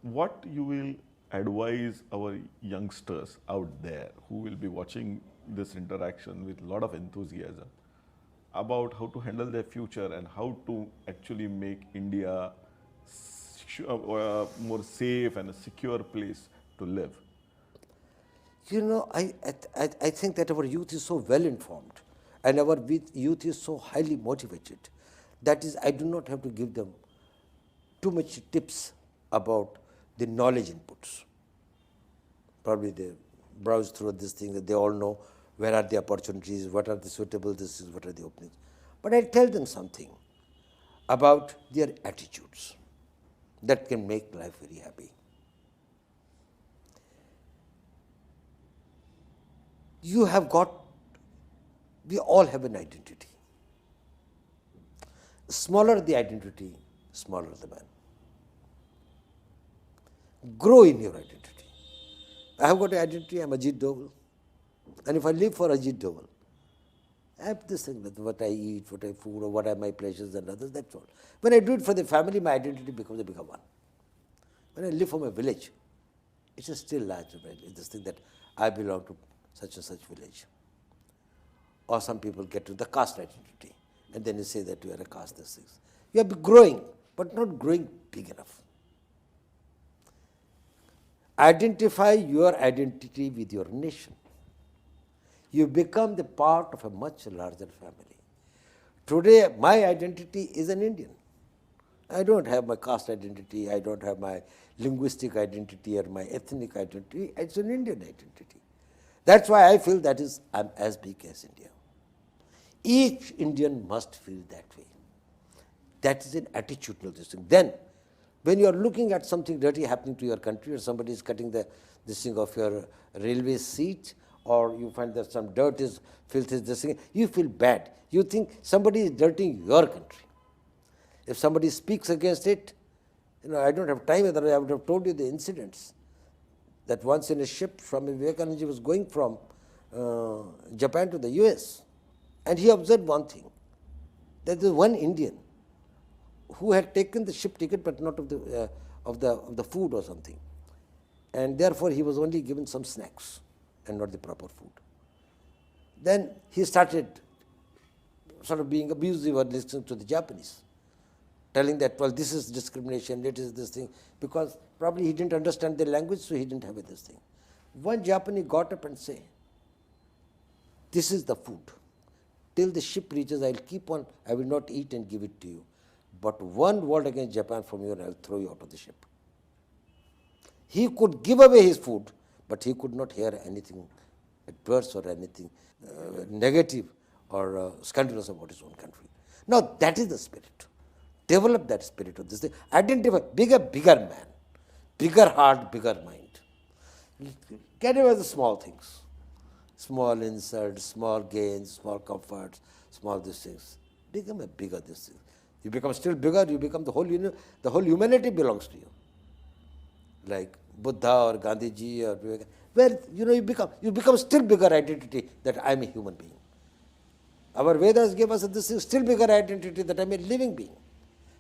what you will advise our youngsters out there who will be watching this interaction with a lot of enthusiasm about how to handle their future and how to actually make India more safe and a secure place to live? You know, I think that our youth is so well informed and our youth is so highly motivated. That is, I do not have to give them too much tips about the knowledge inputs. Probably they browse through this thing that they all know where are the opportunities, what are the suitable this is, what are the openings. But I tell them something about their attitudes that can make life very happy. You have got, we all have an identity. Smaller the identity, smaller the man. Grow in your identity. I have got an identity, I'm Ajit Doval. And if I live for Ajit Doval, I have this thing with what I eat, what I food, or what are my pleasures and others, that's all. When I do it for the family, my identity becomes a bigger one. When I live for my village, it's a still larger, it's this thing that I belong to such and such village. Or some people get to the caste identity, and then you say that you are a caste, these things. You are growing, but not growing big enough. Identify your identity with your nation. You become the part of a much larger family. Today, my identity is an Indian. I don't have my caste identity, I don't have my linguistic identity or my ethnic identity, it's an Indian identity. That's why I feel that is, I'm as big as India. Each Indian must feel that way. That is an attitudinal thing. Then, when you are looking at something dirty happening to your country, or somebody is cutting this thing of your railway seat, or you find that some dirt is, filth is this thing, you feel bad. You think somebody is dirtying your country. If somebody speaks against it, I don't have time, otherwise I would have told you the incidents. That once in a ship from Vivekananda was going from Japan to the US, and he observed one thing, that there was one Indian who had taken the ship ticket but not of the food or something, and therefore he was only given some snacks and not the proper food. Then he started sort of being abusive or listening to the Japanese, telling that, well, this is discrimination, it is this thing, because probably he didn't understand the language, so he didn't have this thing. One Japanese got up and said, this is the food. Till the ship reaches, I'll keep on, I will not eat and give it to you. But one word against Japan from you and I'll throw you out of the ship. He could give away his food, but he could not hear anything adverse or anything negative or scandalous about his own country. Now that is the spirit. Develop that spirit of this thing. Identify, bigger man, bigger heart, bigger mind. Get away with the small things. Small insults, small gains, small comforts, small these things. Become a bigger this thing. You become still bigger, you become the whole humanity belongs to you. Like Buddha or Gandhiji or where you become still bigger identity that I am a human being. Our Vedas gave us this still bigger identity that I am a living being.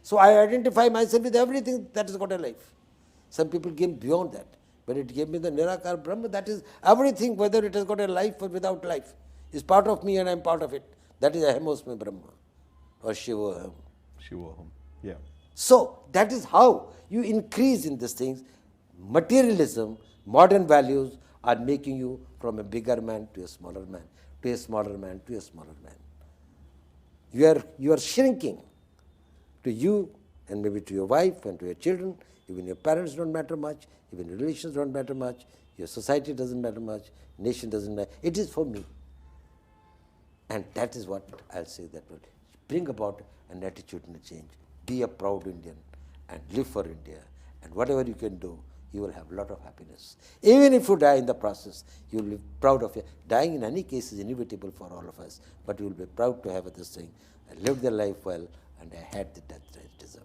So I identify myself with everything that has got a life. Some people came beyond that. When it gave me the Nirakar Brahma, that is everything, whether it has got a life or without life, is part of me and I am part of it. That is Ahimosme Brahma or Shivoham. Shivoham, yeah. So that is how you increase in these things. Materialism, modern values are making you from a bigger man to a smaller man, to a smaller man to a smaller man. You are shrinking. To you and maybe to your wife and to your children, even your parents don't matter much, even your relations don't matter much, your society doesn't matter much, nation doesn't matter. It is for me. And that is what I'll say that will bring about an attitudinal change. Be a proud Indian and live for India. And whatever you can do, you will have a lot of happiness. Even if you die in the process, you will be proud of it. Dying in any case is inevitable for all of us, but you will be proud to have this thing. I lived the life well and I had the death I deserved.